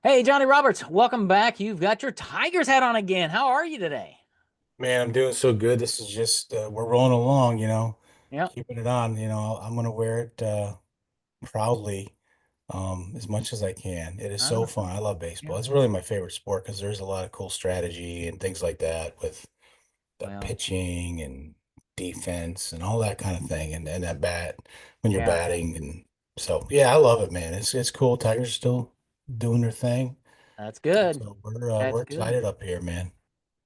Hey, Johnnie Roberts, welcome back. You've got your Tigers hat on again. How are you today? Man, I'm doing so good. This is just we're rolling along, Yep. keeping it on. I'm gonna wear it proudly, as much as I can. It is so Uh, fun. I love baseball. yeah. It's really my favorite sport because there's a lot of cool strategy and things like that with the Well, pitching and defense and all that kind of thing, and that bat when you're yeah, batting. And so yeah, I love it, man. It's cool. Tigers are still doing their thing, that's and good. so we're That's good. excited up here, man.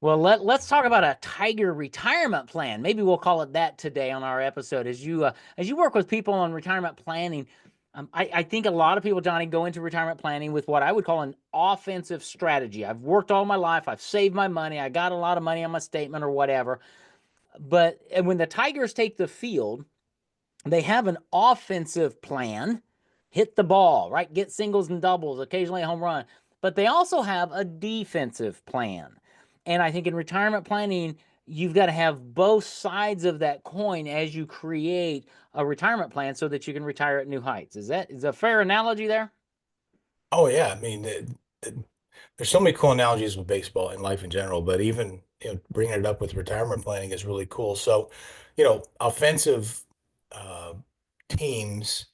Well, let's talk about a Tiger retirement plan. Maybe we'll call it that today on our episode. As you work with people on retirement planning, I think a lot of people, Johnny, go into retirement planning with what I would call an offensive strategy. I've worked all my life. I've saved my money. I got a lot of money on my statement or whatever. But and when the Tigers take the field, they have an offensive plan, hit the ball, right? Get singles and doubles, occasionally a home run. But they also have a defensive plan. And I think in retirement planning, you've got to have both sides of that coin as you create a retirement plan so that you can retire at new heights. Is a fair analogy there? Oh yeah, I mean, there's so many cool analogies with baseball and life in general, but even bringing it up with retirement planning is really cool. So, offensive uh, teams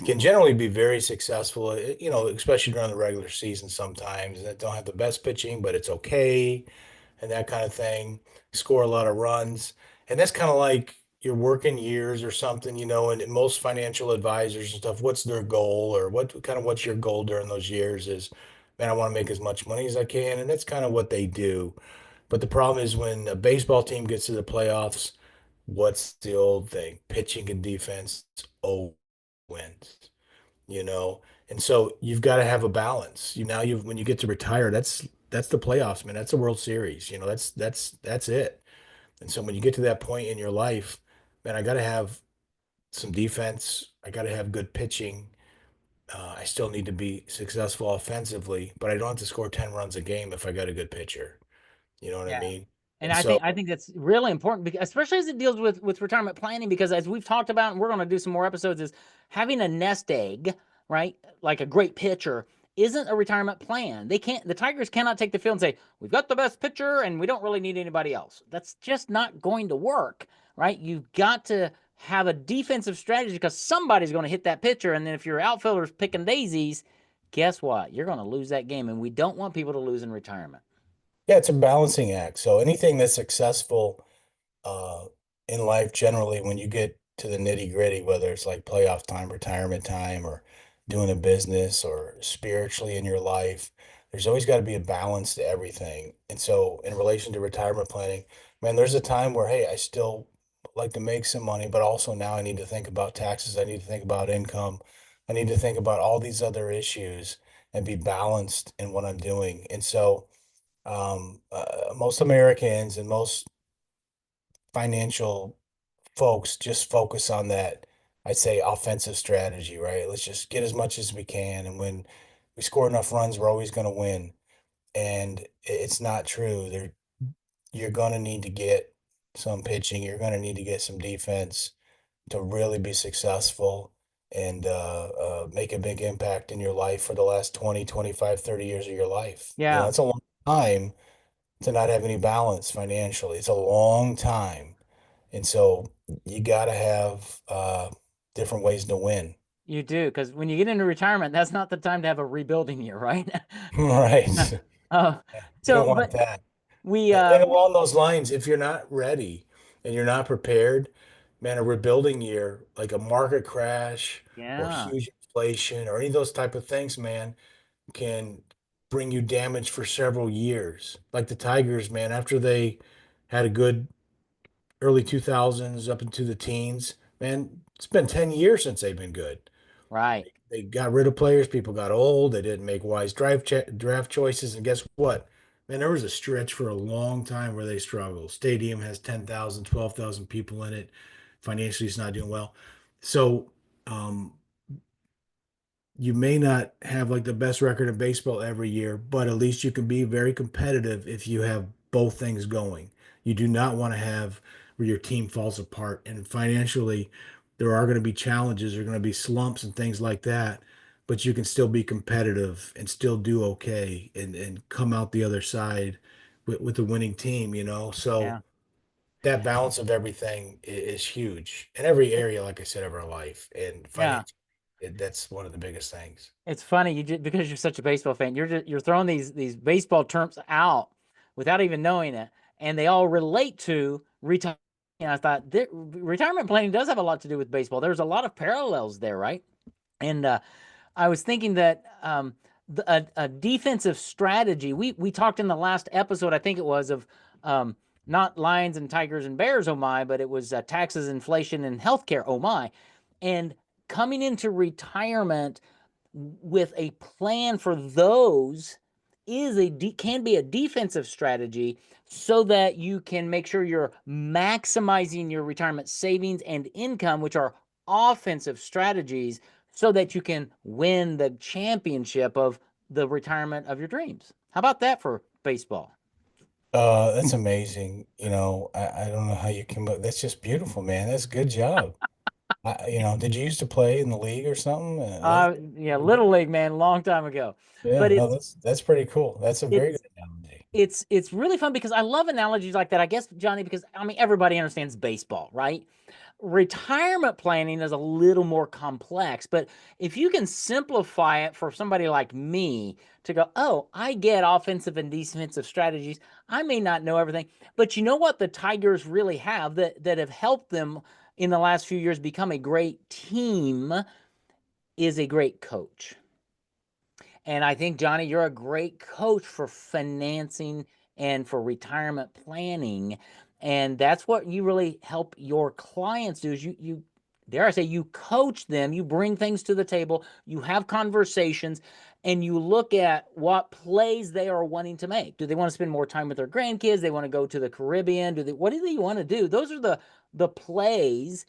can generally be very successful, especially during the regular season sometimes. That don't have the best pitching, but it's okay and that kind of thing, score a lot of runs. And that's kind of like your working years or something, and most financial advisors and stuff, what's their goal or what's your goal during those years is, man, I want to make as much money as I can. And that's kind of what they do. But the problem is when a baseball team gets to the playoffs, what's the old thing? Pitching and defense always wins, you know. And so you've got to have a balance. When you get to retire, that's the playoffs, man. That's the World Series. That's it. And so when you get to that point in your life, man, I got to have some defense. I got to have good pitching. I still need to be successful offensively, but I don't have to score 10 runs a game if I got a good pitcher. You know what I Yeah. mean? And And I so, think I think that's really important because especially as it deals with retirement planning, because as we've talked about, and we're going to do some more episodes, is having a nest egg, right? Like a great pitcher isn't a retirement plan. The Tigers cannot take the field and say, we've got the best pitcher and we don't really need anybody else. That's just not going to work, right? You've got to have a defensive strategy because somebody's going to hit that pitcher. And then if your outfielder's picking daisies, guess what? You're going to lose that game. And we don't want people to lose in retirement. yeah, it's a balancing act. So anything that's successful uh, in life generally, when you get to the nitty gritty, whether it's like playoff time, retirement time, or doing a business or spiritually in your life, there's always got to be a balance to everything. And so, in relation to retirement planning, man, there's a time where, hey, I still like to make some money, but also now I need to think about taxes. I need to think about income. I need to think about all these other issues and be balanced in what I'm doing. And so, most Americans and most financial folks just focus on that, I'd say, offensive strategy, right? Let's just get as much as we can. And when we score enough runs, we're always going to win. And it's not true. You're going to need to get some pitching. You're going to need to get some defense to really be successful and make a big impact in your life for the last 20, 25, 30 years of your life. Yeah. It's a long time to not have any balance financially. It's a long time. And so you got to have different ways to win. You do, because when you get into retirement, that's not the time to have a rebuilding year, right? Right. uh, You don't so, want but that. we, And along those lines, if you're not ready and you're not prepared, man, a rebuilding year, like a market crash or yeah, huge inflation or any of those type of things, man, can bring you damage for several years. Like the Tigers, man, after they had a good early 2000s up into the teens, man, it's been 10 years since they've been good. right, They got rid of players. People got old. They didn't make wise draft choices. And guess what? Man, there was a stretch for a long time where they struggled. Stadium has 10,000, 12,000 people in it. Financially, it's not doing well. So, um, you may not have like the best record in baseball every year, but at least you can be very competitive if you have both things going. You do not want to have where your team falls apart. And financially, there are going to be challenges, there are going to be slumps and things like that. but you can still be competitive and still do okay and come out the other side with the winning team, you know? So Yeah. that balance of everything is huge in every area, like I said, of our life and Yeah. financial. That's one of the biggest things. It's funny you just because you're such a baseball fan, you're throwing these baseball terms out without even knowing it, and they all relate to retirement. And I thought retirement planning does have a lot to do with baseball. There's a lot of parallels there, right? And I was thinking that a defensive strategy. We talked in the last episode, I think it was, of not lions and tigers and bears, oh my, but it was taxes, inflation, and healthcare, oh my. And coming into retirement with a plan for those can be a defensive strategy so that you can make sure you're maximizing your retirement savings and income, which are offensive strategies, so that you can win the championship of the retirement of your dreams. How about that for baseball? That's amazing. I don't know how you can, but that's just beautiful, man. That's a good job. Did you used to play in the league or something? That's Yeah, little league, man, long time ago. yeah, But no, that's pretty cool. That's a very good it's analogy. it's really fun because I love analogies like that. I guess, Johnny, because I mean everybody understands baseball, right? Retirement planning is a little more complex, but if you can simplify it for somebody like me to go, oh, I get offensive and defensive strategies. I may not know everything, but you know what the Tigers really have that have helped them in the last few years become a great team is a great coach. And I think, Johnny, you're a great coach for financing and for retirement planning. And that's what you really help your clients do is you dare I say you coach them, you bring things to the table, you have conversations, and you look at what plays they are wanting to make. Do they want to spend more time with their grandkids? They want to go to the Caribbean? What do they want to do? Those are the plays.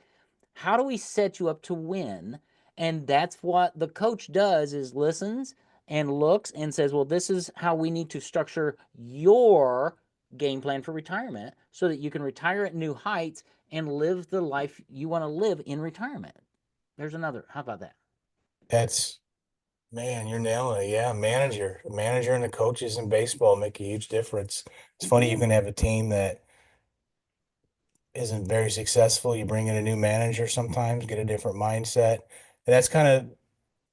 How do we set you up to win? And that's what the coach does is listens and looks and says, well, this is how we need to structure your game plan for retirement so that you can retire at new heights and live the life you want to live in retirement. There's another. How about that? That's Man, you're nailing it. Yeah, manager and the coaches in baseball make a huge difference. It's They funny you do. can have a team that isn't very successful. You bring in a new manager sometimes, get a different mindset. And that's kind of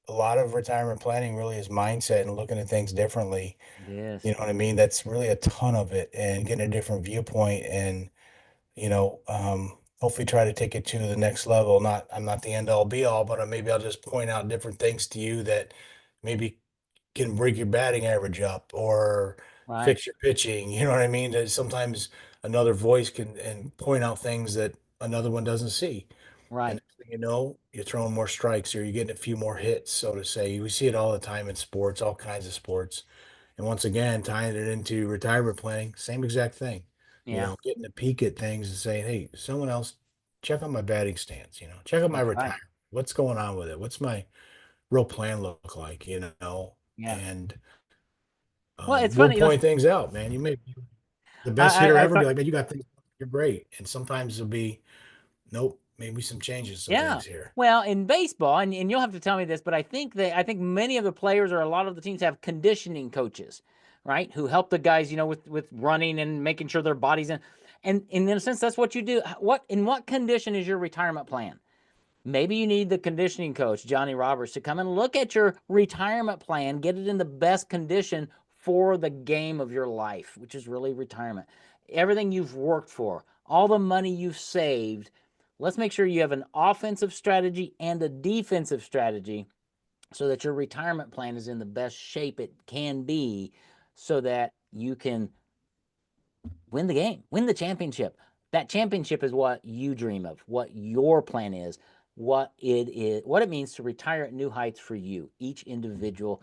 a lot of retirement planning really is mindset and looking at things differently. You Yes. know what I mean? That's really a ton of it and getting a different viewpoint and, hopefully try to take it to the next level. I'm not the end all be all, but maybe I'll just point out different things to you that maybe can bring your batting average up or Right. fix your pitching. You know what I mean? That sometimes another voice can and point out things that another one doesn't see. And Right. next thing you know, you're throwing more strikes or you're getting a few more hits, so to say. We see it all the time in sports, all kinds of sports. And once again, tying it into retirement planning, same exact thing. Yeah. Getting a peek at things and saying, hey, someone else, check out my batting stance, check out my That's right. retirement. What's going on with it? What's my real plan look like, Yeah. And Well, it's we'll funny. point things out, man. You may be the I best hitter I ever. Be thought like, man, you got things. You're great. And sometimes it'll be, nope, maybe some changes, some yeah. things here. Well, in baseball, and you'll have to tell me this, but I think many of the players or a lot of the teams have conditioning coaches, right? Who help the guys, with running and making sure their body's in. And in a sense, that's what you do. In what condition is your retirement plan? Maybe you need the conditioning coach, Johnnie Roberts, to come and look at your retirement plan, get it in the best condition for the game of your life, which is really retirement. Everything you've worked for, all the money you've saved. Let's make sure you have an offensive strategy and a defensive strategy so that your retirement plan is in the best shape it can be so that you can win the game, win the championship. That championship is what you dream of, what your plan is, what it means to retire at new heights for you, each individual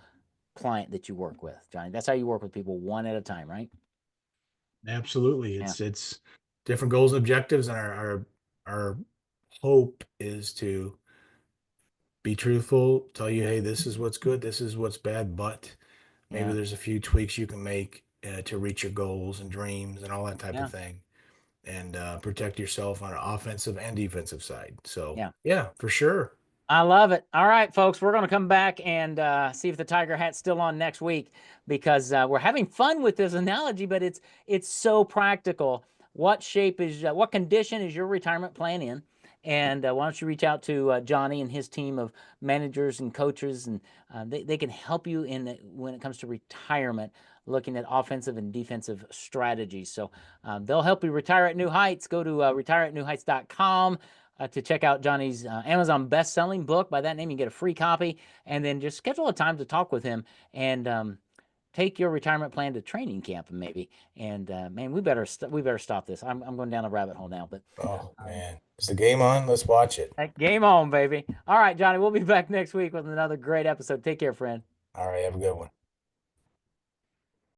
client that you work with, Johnny. That's how you work with people one at a time, right? Absolutely. Yeah. It's different goals and objectives, and our hope is to be truthful, tell you, hey, this is what's good, this is what's bad, but maybe Yeah. there's a few tweaks you can make to reach your goals and dreams and all that type of Yeah. thing, and protect yourself on an offensive and defensive side. So Yeah. yeah, for sure. I love it. All right, folks, we're going to come back and see if the tiger hat's still on next week because we're having fun with this analogy, but it's so practical. What condition is your retirement plan in? And why don't you reach out to Johnny and his team of managers and coaches, and they can help you when it comes to retirement, looking at offensive and defensive strategies. So they'll help you retire at new heights. Go to retireatnewheights.com to check out Johnny's Amazon best-selling book. By that name, you get a free copy, and then just schedule a time to talk with him and take your retirement plan to training camp, maybe. And man, we better stop this. I'm going down a rabbit hole now, but Oh um, man, is the game on? Let's watch it. game on, baby. All right, Johnny, we'll be back next week with another great episode. Take care, friend. All right, have a good one.